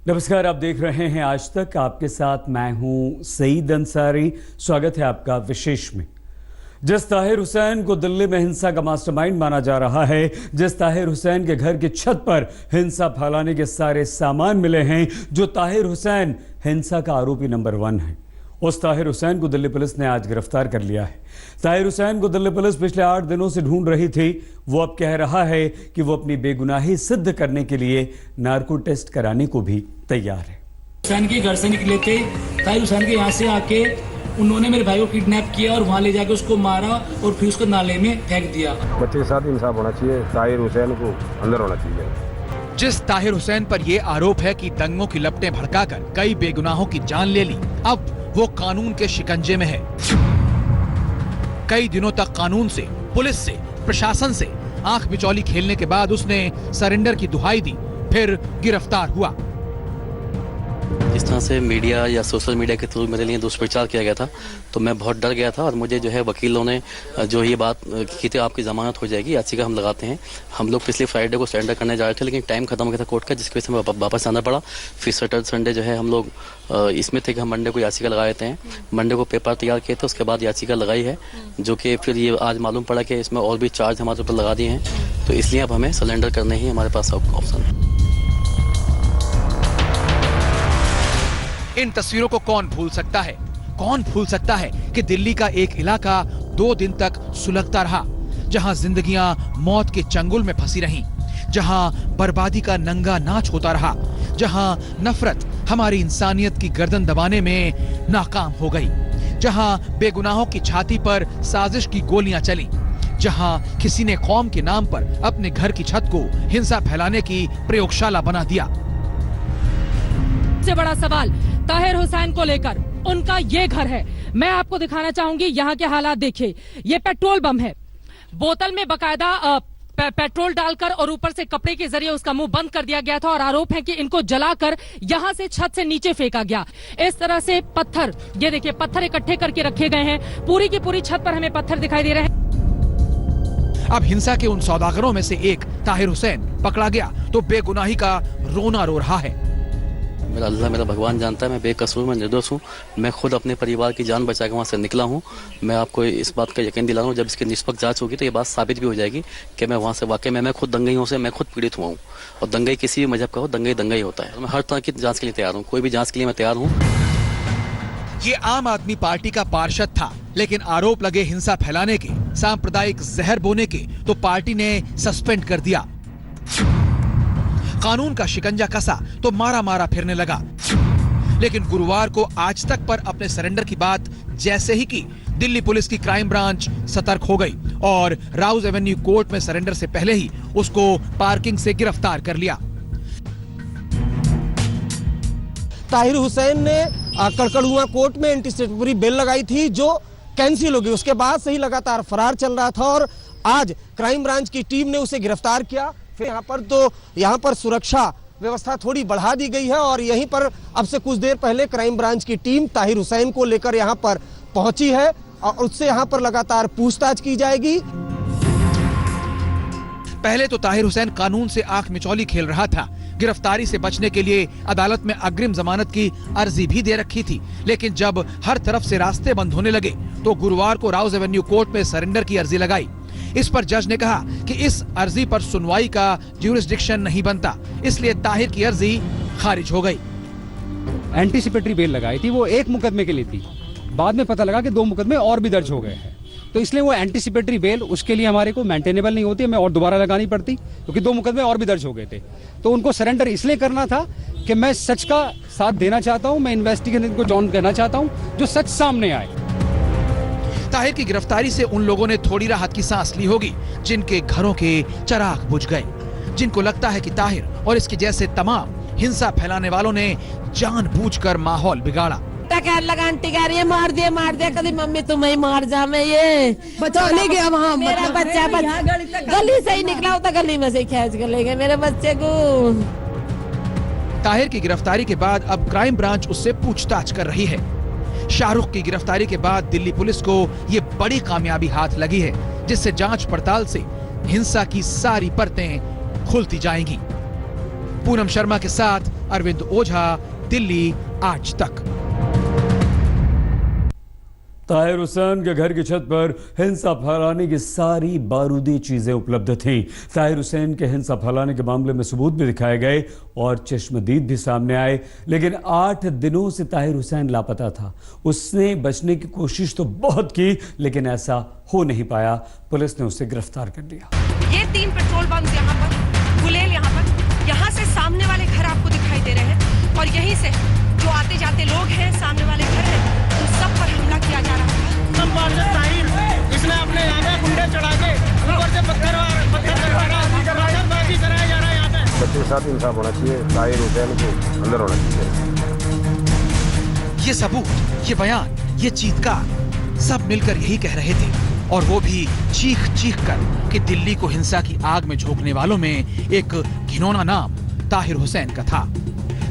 नमस्कार, आप देख रहे हैं आज तक। आपके साथ मैं हूं सईद अंसारी। स्वागत है आपका विशेष में। जिस ताहिर हुसैन को दिल्ली में हिंसा का मास्टरमाइंड माना जा रहा है, जिस ताहिर हुसैन के घर की छत पर हिंसा फैलाने के सारे सामान मिले हैं, जो ताहिर हुसैन हिंसा का आरोपी नंबर 1 है, उस ताहिर हुसैन को दिल्ली पुलिस ने आज गिरफ्तार कर लिया है। ताहिर हुसैन को दिल्ली पुलिस पिछले 8 दिनों से ढूंढ रही थी। वो अब कह रहा है कि वो अपनी बेगुनाही सिद्ध करने के लिए नार्को टेस्ट कराने को भी तैयार है। हुसैन के घर से निकले थे, ताहिर हुसैन के यहाँ से आके उन्होंने मेरे भाई को किडनैप किया और वहाँ ले जाके उसको मारा और फिर उसको नाले में फेंक दिया। बच्चे के साथ इंसाफ होना चाहिए, ताहिर हुसैन को अंदर होना चाहिए। जिस ताहिर हुसैन पर यह आरोप है कि दंगों की लपटें भड़काकर कई बेगुनाहों की जान ले ली, अब वो कानून के शिकंजे में है। कई दिनों तक कानून से, पुलिस से, प्रशासन से आंख मिचौली खेलने के बाद उसने सरेंडर की दुहाई दी, फिर गिरफ्तार हुआ। जिस तरह से मीडिया या सोशल मीडिया के थ्रू मेरे लिए दुष्प्रचार किया गया था, तो मैं बहुत डर गया था और मुझे जो है वकीलों ने जो ये बात की थी, आपकी जमानत हो जाएगी, याचिका हम लगाते हैं। हम लोग पिछले फ्राइडे को सरेंडर करने जा रहे थे, लेकिन टाइम खत्म हो गया था कोर्ट का, जिसकी वजह से हमें वापस आना पड़ा। फिर सैटरडे संडे जो है हम लोग इसमें थे कि हम मंडे को याचिका लगा देते हैं। मंडे को पेपर तैयार किए थे, उसके बाद याचिका लगाई है, जो कि फिर ये आज मालूम पड़ा कि इसमें और भी चार्ज हमारे ऊपर लगा दिए हैं। तो इसलिए अब हमें सरेंडर करने ही हमारे पास ऑप्शन है। इन तस्वीरों को कौन भूल सकता है? कौन भूल सकता है कि दिल्ली का एक इलाका 2 दिन तक सुलगता रहा, जहां जिंदगियां मौत के चंगुल में फंसी रहीं, जहां बर्बादी का नंगा नाच होता रहा, जहां नफरत हमारी इंसानियत की गर्दन दबाने में नाकाम हो गई, जहां बेगुनाहों की छाती पर साजिश की गोलियां चली, जहां किसी ने कौम के नाम पर अपने घर की छत को हिंसा फैलाने की प्रयोगशाला बना दिया। सबसे बड़ा सवाल ताहिर हुसैन को लेकर, उनका ये घर है। मैं आपको दिखाना चाहूंगी यहाँ के हालात देखिए। ये पेट्रोल बम है, बोतल में बकायदा पेट्रोल डालकर और ऊपर से कपड़े के जरिए उसका मुंह बंद कर दिया गया था और आरोप है कि इनको जलाकर यहाँ से छत से नीचे फेंका गया। इस तरह से पत्थर, ये देखिए पत्थर इकट्ठे करके रखे गए हैं। पूरी की पूरी छत पर हमें पत्थर दिखाई दे रहे हैं। अब हिंसा के उन सौदागरों में से एक ताहिर हुसैन पकड़ा गया तो बेगुनाही का रोना रो रहा है। मेरा अल्लाह, मेरा भगवान जानता है, मैं बेकसूर, मैं निर्दोष हूँ। मैं खुद अपने परिवार की जान बचा के वहाँ से निकला हूँ। मैं आपको इस बात का यकीन दिला रहा हूँ, जब इसकी निष्पक्ष जांच होगी तो ये बात साबित भी हो जाएगी कि मैं वहाँ से वाकई में मैं खुद दंगइयों से मैं खुद पीड़ित हुआ हूँ। और दंगई किसी भी मजहब का हो, दंगई दंगई होता है। मैं हर तरह की जाँच के लिए तैयार हूँ, कोई भी जाँच के लिए मैं तैयार हूँ। ये आम आदमी पार्टी का पार्षद था, लेकिन आरोप लगे हिंसा फैलाने के, सांप्रदायिक जहर बोने के, तो पार्टी ने सस्पेंड कर दिया। कानून का शिकंजा कसा तो मारा मारा फिरने लगा। लेकिन गुरुवार को आज तक पर अपने सरेंडर की बात जैसे ही की, दिल्ली पुलिस की क्राइम ब्रांच सतर्क हो गई और राउज एवेन्यू कोर्ट में सरेंडर से पहले ही उसको पार्किंग से गिरफ्तार कर लिया। ताहिर हुसैन ने कड़कड़ुआ कोर्ट में एंटीसिपेटरी बेल लगाई थी, जो कैंसिल हो गई। उसके बाद से ही लगातार फरार चल रहा था और आज क्राइम ब्रांच की टीम ने उसे गिरफ्तार किया। फिर यहाँ पर सुरक्षा व्यवस्था थोड़ी बढ़ा दी गई है और यहीं पर अब से कुछ देर पहले क्राइम ब्रांच की टीम ताहिर हुसैन को लेकर यहाँ पर पहुंची है और उससे यहाँ पर लगातार पूछताछ की जाएगी। पहले तो ताहिर हुसैन कानून से आंख मिचौली खेल रहा था। गिरफ्तारी से बचने के लिए अदालत में अग्रिम जमानत की अर्जी भी दे रखी थी, लेकिन जब हर तरफ से रास्ते बंद होने लगे तो गुरुवार को राउज एवेन्यू कोर्ट में सरेंडर की अर्जी लगाई। इस पर जज ने कहा कि इस अर्जी पर सुनवाई का ज्यूरिसडिक्शन नहीं बनता, इसलिए ताहिर की अर्जी खारिज हो गई। एंटीसिपेटरी बेल लगाई थी, वो एक मुकदमे के लिए थी। बाद में पता लगा कि 2 मुकदमे और भी दर्ज हो गए हैं, तो इसलिए वो एंटीसिपेटरी बेल उसके लिए हमारे को मेंटेनेबल नहीं होती, हमें और दोबारा लगानी पड़ती, क्योंकि 2 मुकदमे और भी दर्ज हो गए थे। तो उनको सरेंडर इसलिए करना था कि मैं सच का साथ देना चाहता हूँ, मैं इन्वेस्टिगेशन को जॉइन करना चाहता हूँ, जो सच सामने आए। ताहिर की गिरफ्तारी से उन लोगों ने थोड़ी राहत की सांस ली होगी जिनके घरों के चिराग बुझ गए, जिनको लगता है कि ताहिर और इसके जैसे तमाम हिंसा फैलाने वालों ने जानबूझकर माहौल बिगाड़ा। लगा आंटी कह रही है मार दिया कभी मम्मी तुम्हें मार जा, मैं ये बचाने गया वहाँ, मेरा बच्चा गली से ही निकला होता, गली में से खींच कर ले गए मेरे बच्चे को। ताहिर की गिरफ्तारी के बाद अब क्राइम ब्रांच उससे पूछताछ कर रही है। शाहरुख की गिरफ्तारी के बाद दिल्ली पुलिस को ये बड़ी कामयाबी हाथ लगी है, जिससे जांच पड़ताल से हिंसा की सारी परतें खुलती जाएंगी। पूनम शर्मा के साथ अरविंद ओझा, दिल्ली आज तक। ताहिर हुसैन के घर की छत पर हिंसा फैलाने की सारी बारूदी चीजें उपलब्ध थीं। ताहिर हुसैन के हिंसा फैलाने के मामले में सबूत भी दिखाए गए और चश्मदीद भी सामने आए, लेकिन 8 दिनों से ताहिर हुसैन लापता था। उसने बचने की कोशिश तो बहुत की, लेकिन ऐसा हो नहीं पाया। पुलिस ने उसे गिरफ्तार कर लिया। ये 3 पेट्रोल पंप यहाँ पर, गुलेल यहाँ से सामने वाले घर आपको दिखाई दे रहे हैं, और यहीं से जो आते जाते लोग हैं, सामने वाले घर हैं, उन सब पर हमला किया जा रहा है। इसने अपने यहाँ पे गुंडे चढ़ा के ऊपर से पत्थरबाजी कराया जा रहा है यहाँ पे। बच्चे के साथ इंसाफ होना चाहिए, ताहिर हुसैन को अंदर होना चाहिए। ये सबूत, ये बयान, ये चीत्कार सब मिलकर यही कह रहे थे, और वो भी चीख चीख कर कि दिल्ली को हिंसा की आग में झोंकने वालों में एक घिनौना नाम ताहिर हुसैन का था।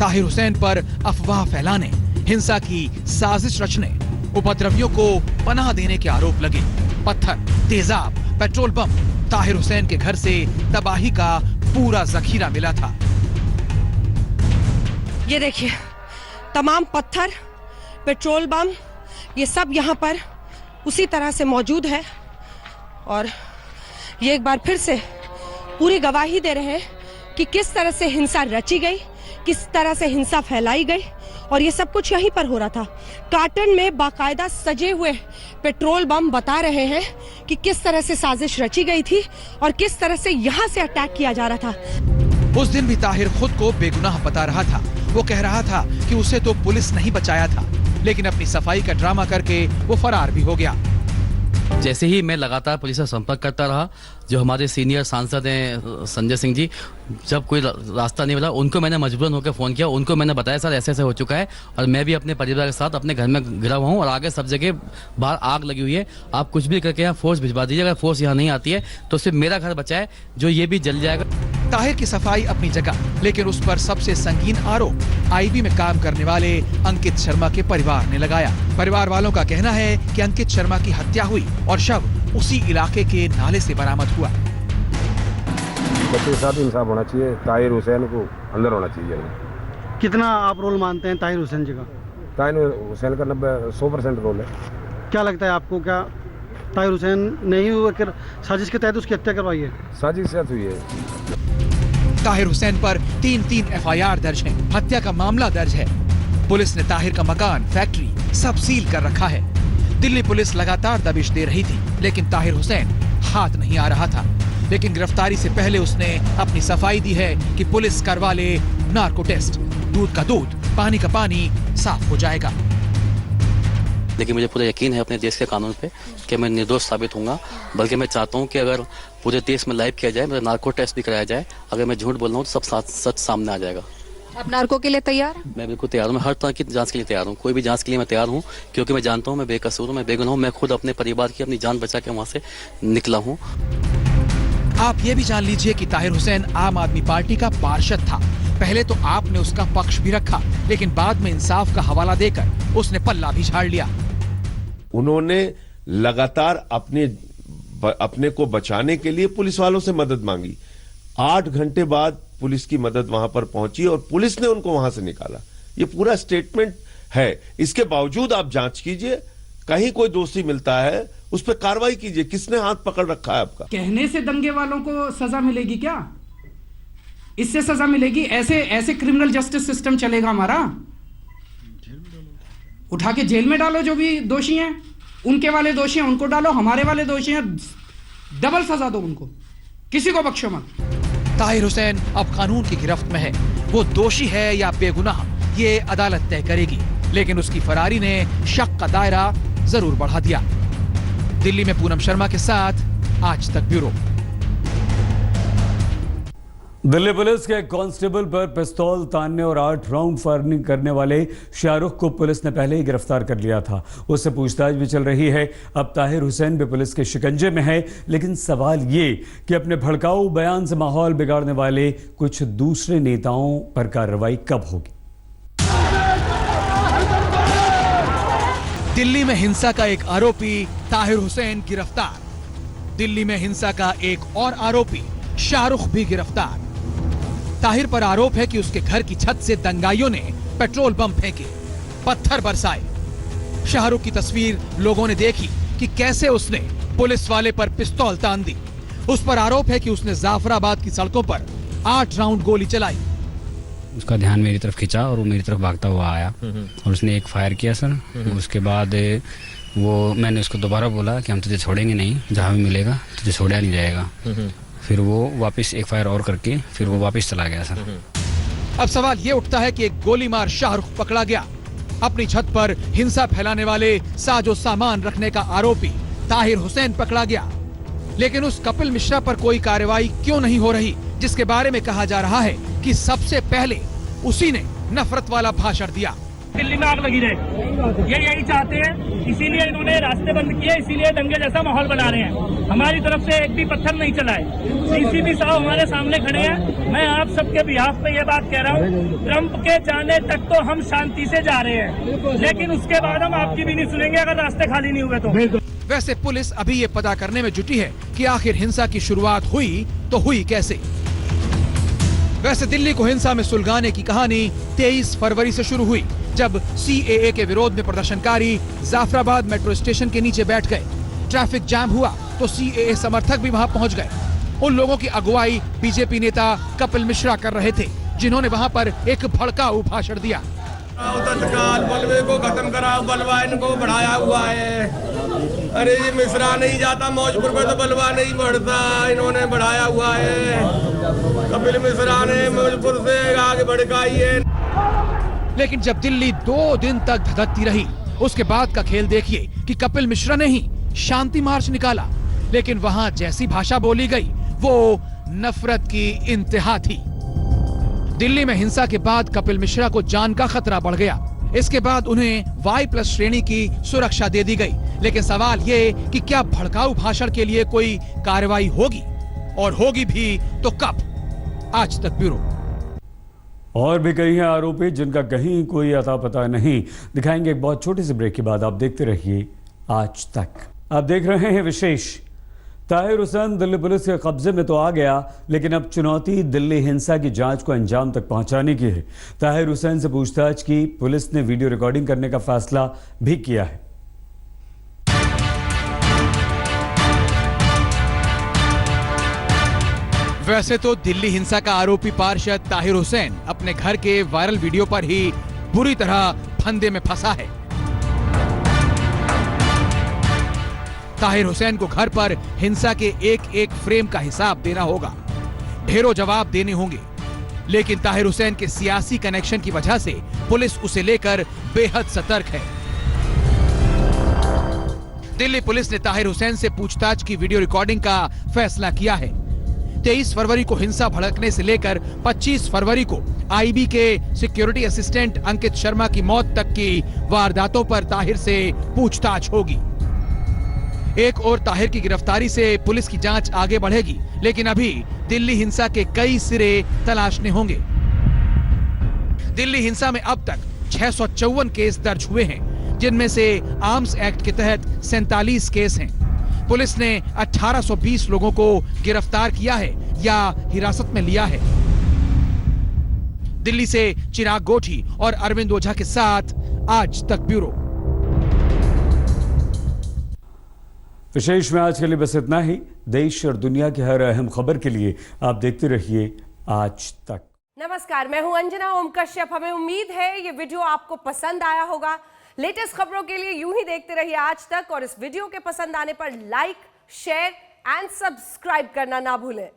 ताहिर हुसैन पर अफवाह फैलाने, हिंसा की साजिश रचने, उपद्रवियों को पनाह देने के आरोप लगे। पत्थर, तेजाब, पेट्रोल बम, ताहिर हुसैन के घर से तबाही का पूरा जखीरा मिला था। ये देखिए, तमाम पत्थर, पेट्रोल बम, ये सब यहाँ पर उसी तरह से मौजूद है, और ये एक बार फिर से पूरी गवाही दे रहे हैं कि किस तरह से हिंसा रची गई, किस तरह से हिंसा फैलाई गई, और ये सब कुछ यहीं पर हो रहा था। कार्टन में बाकायदा सजे हुए पेट्रोल बम बता रहे हैं कि किस तरह से साजिश रची गई थी और किस तरह से यहाँ से अटैक किया जा रहा था। उस दिन भी ताहिर खुद को बेगुनाह बता रहा था। वो कह रहा था कि उसे तो पुलिस नहीं बचाया था, लेकिन अपनी सफाई का ड्रामा करके वो फरार भी हो गया। जैसे ही मैं लगातार पुलिस से संपर्क करता रहा, जो हमारे सीनियर सांसद हैं संजय सिंह जी, जब कोई रास्ता नहीं मिला, उनको मैंने मजबूरन होकर फ़ोन किया। उनको मैंने बताया सर ऐसे ऐसे हो चुका है, और मैं भी अपने परिवार के साथ अपने घर में गिरा हुआ हूँ, और आगे सब जगह बाहर आग लगी हुई है। आप कुछ भी करके यहाँ फोर्स भिजवा दीजिए। अगर फोर्स यहाँ नहीं आती है तो सिर्फ मेरा घर बचा है, जो ये भी जल जाएगा। ताहिर की सफाई अपनी जगह, लेकिन उस पर सबसे संगीन आरोप आईबी में काम करने वाले अंकित शर्मा के परिवार ने लगाया। परिवार वालों का कहना है कि अंकित शर्मा की हत्या हुई और शव उसी इलाके के नाले से बरामद हुआ। बच्चे के साथ इंसाफ होना चाहिए, ताहिर हुसैन को अंदर होना चाहिए। कितना आप रोल मानते हैं ताहिर हुसैन जी का? ताहिर हुसैन का 100% रोल है। क्या लगता है आपको, क्या ताहिर हुसैन ने ही साजिश के तहत उसकी हत्या करवाई है? साजिश से हुई है। ताहिर हुसैन पर 3 FIR दर्ज है, हत्या का मामला दर्ज है। पुलिस ने ताहिर का मकान, फैक्ट्री सब सील कर रखा है। दिल्ली पुलिस लगातार दबिश दे रही थी, लेकिन ताहिर हुसैन हाथ नहीं आ रहा था। लेकिन गिरफ्तारी से पहले उसने अपनी सफाई दी है कि पुलिस करवा ले नार्को टेस्ट। दूध का दूध, पानी का पानी साफ हो जाएगा। लेकिन मुझे पूरा यकीन है अपने देश के कानून पे कि मैं निर्दोष साबित होऊंगा। बल्कि मैं चाहता हूं कि अगर पूरे देश में लाइव किया जाए, मेरा नार्को टेस्ट भी कराया जाए। अगर मैं झूठ बोल रहा हूँ तो सब सच सामने आ जाएगा। आप नार्को के लिए तैयार हैं? मैं बिल्कुल तैयार हूँ। मैं हर तरह की जांच के लिए तैयार हूँ। कोई भी जांच के लिए मैं तैयार हूँ, क्योंकि मैं जानता हूँ मैं बेकसूर हूँ, मैं बेगुनाह हूँ। मैं खुद अपने परिवार की अपनी जान बचा के वहाँ से निकला हूँ। आप ये भी जान लीजिए कि ताहिर हुसैन आम आदमी पार्टी का पार्षद था। पहले तो आपने उसका पक्ष भी रखा, लेकिन बाद में इंसाफ का हवाला देकर उसने पल्ला भी झाड़ लिया। उन्होंने लगातार अपने को बचाने के लिए पुलिस वालों से मदद मांगी। 8 घंटे बाद पुलिस की मदद वहां पर पहुंची और पुलिस ने उनको वहां से निकाला। ये पूरा स्टेटमेंट है। इसके बावजूद आप जांच कीजिए, कहीं कोई दोषी मिलता है उस पर कार्रवाई कीजिए। किसने हाथ पकड़ रखा है आपका? कहने से दंगे वालों को सजा मिलेगी क्या? इससे सजा मिलेगी? ऐसे क्रिमिनल जस्टिस सिस्टम चलेगा हमारा? उठा के जेल में डालो जो भी दोषी हैं, उनके वाले दोषी हैं उनको डालो, हमारे वाले दोषी हैं डबल सजा दो उनको, किसी को बख्शो मत। ताहिर हुसैन अब कानून की गिरफ्त में है। वो दोषी है या बेगुनाह, ये अदालत तय करेगी, लेकिन उसकी फरारी ने शक का दायरा जरूर बढ़ा दिया। दिल्ली में पूनम शर्मा के साथ आज तक ब्यूरो। दिल्ली पुलिस के कांस्टेबल पर पिस्तौल तानने और 8 राउंड फायरिंग करने वाले शाहरुख को पुलिस ने पहले ही गिरफ्तार कर लिया था। उससे पूछताछ भी चल रही है। अब ताहिर हुसैन भी पुलिस के शिकंजे में है, लेकिन सवाल ये कि अपने भड़काऊ बयान से माहौल बिगाड़ने वाले कुछ दूसरे नेताओं पर कार्रवाई कब होगी। दिल्ली में हिंसा का एक आरोपी ताहिर हुसैन गिरफ्तार। दिल्ली में हिंसा का एक और आरोपी शाहरुख भी गिरफ्तार। ताहिर पर आरोप है कि उसके घर की छत से दंगाइयों ने पेट्रोल बम फेंके, पत्थर बरसाए। शाहरुख की तस्वीर लोगों ने देखी कि कैसे उसने पुलिस वाले पर पिस्तौल तान दी। उस पर आरोप है कि उसने जाफराबाद की सड़कों पर 8 राउंड गोली चलाई। उसका ध्यान मेरी तरफ खिंचा और वो मेरी तरफ भागता हुआ आया और उसने एक फायर किया सर। उसके बाद वो मैंने उसको दोबारा बोला कि हम तुझे छोड़ेंगे नहीं, जहाँ भी मिलेगा तुझे छोड़ा नहीं जाएगा। फिर वो वापस एक फायर और करके फिर वो वापस चला गया सर। अब सवाल ये उठता है कि एक गोली मार शाहरुख पकड़ा गया। अपनी छत पर हिंसा फैलाने वाले साजो सामान रखने का आरोपी ताहिर हुसैन पकड़ा गया, लेकिन उस कपिल मिश्रा पर कोई कार्रवाई क्यों नहीं हो रही, जिसके बारे में कहा जा रहा है कि सबसे पहले उसी ने नफरत वाला भाषण दिया। दिल्ली में आग लगी रहे, ये यही चाहते हैं, इसीलिए इन्होंने रास्ते बंद किए, इसीलिए दंगे जैसा माहौल बना रहे हैं। हमारी तरफ से एक भी पत्थर नहीं चला है। सीसीपी साहब हमारे सामने खड़े हैं। मैं आप सबके बिहाफ पे ये बात कह रहा हूँ, ट्रंप के जाने तक तो हम शांति से जा रहे हैं, लेकिन उसके बाद हम आपकी भी नहीं सुनेंगे अगर रास्ते खाली नहीं हुए तो। वैसे पुलिस अभी ये पता करने में जुटी है कि आखिर हिंसा की शुरुआत हुई तो हुई कैसे। वैसे दिल्ली को हिंसा में सुलगाने की कहानी 23 फरवरी से शुरू हुई, जब CAA के विरोध में प्रदर्शनकारी जाफराबाद मेट्रो स्टेशन के नीचे बैठ गए। ट्रैफिक जाम हुआ तो CAA समर्थक भी वहां पहुंच गए। उन लोगों की अगुवाई बीजेपी नेता कपिल मिश्रा कर रहे थे, जिन्होंने वहां पर एक भड़काऊ भाषण दिया। तत्काल बलवे को खत्म कराओ, बलवा इनको बढ़ाया हुआ है। अरे ये मिश्रा नहीं जाता मौजपुर पे तो बलवा नहीं बढ़ता, इन्होंने बढ़ाया हुआ है। कपिल मिश्रा ने मौजपुर से आगे भड़काई है। लेकिन जब दिल्ली 2 दिन तक धधकती रही, उसके बाद का खेल देखिए कि कपिल मिश्रा ने ही शांति मार्च निकाला, लेकिन वहां जैसी भाषा बोली गई वो नफरत की इंतहा थी। दिल्ली में हिंसा के बाद कपिल मिश्रा को जान का खतरा बढ़ गया। इसके बाद उन्हें Y+ श्रेणी की सुरक्षा दे दी गई, लेकिन सवाल ये कि क्या भड़काऊ भाषण के लिए कोई कार्रवाई होगी, और होगी भी तो कब? आज तक ब्यूरो। और भी कई हैं आरोपी जिनका कहीं कोई अता पता नहीं। दिखाएंगे एक बहुत छोटे से ब्रेक के बाद। आप देखते रहिए आज तक। आप देख रहे हैं विशेष। ताहिर हुसैन दिल्ली पुलिस के कब्जे में तो आ गया, लेकिन अब चुनौती दिल्ली हिंसा की जांच को अंजाम तक पहुंचाने की है। ताहिर हुसैन से पूछताछ की पुलिस ने वीडियो रिकॉर्डिंग करने का फैसला भी किया है। वैसे तो दिल्ली हिंसा का आरोपी पार्षद ताहिर हुसैन अपने घर के वायरल वीडियो पर ही बुरी तरह फंदे में फंसा है। ताहिर हुसैन को घर पर हिंसा के एक फ्रेम का हिसाब देना होगा, ढेरों जवाब देने होंगे, लेकिन ताहिर हुसैन के सियासी कनेक्शन की वजह से पुलिस उसे लेकर बेहद सतर्क है। दिल्ली पुलिस ने ताहिर हुसैन से पूछताछ की वीडियो रिकॉर्डिंग का फैसला किया है। 23 फरवरी को हिंसा भड़कने से लेकर 25 फरवरी को IB के सिक्योरिटी असिस्टेंट अंकित शर्मा की मौत तक की वारदातों पर ताहिर से पूछताछ होगी। एक और ताहिर की गिरफ्तारी से पुलिस की जांच आगे बढ़ेगी, लेकिन अभी दिल्ली हिंसा के कई सिरे तलाशने होंगे। दिल्ली हिंसा में अब तक 654 केस दर्ज हुए हैं, जिनमें से आर्म्स एक्ट के तहत 47 केस हैं। पुलिस ने 1820 लोगों को गिरफ्तार किया है या हिरासत में लिया है। दिल्ली से चिराग गोठी और अरविंद ओझा के साथ आज तक ब्यूरो। विशेष में आज के लिए बस इतना ही। देश और दुनिया की हर अहम खबर के लिए आप देखते रहिए आज तक। नमस्कार, मैं हूं अंजना ओम कश्यप। हमें उम्मीद है ये वीडियो आपको पसंद आया होगा। लेटेस्ट खबरों के लिए यूं ही देखते रहिए आज तक, और इस वीडियो के पसंद आने पर लाइक, शेयर एंड सब्सक्राइब करना ना भूलें।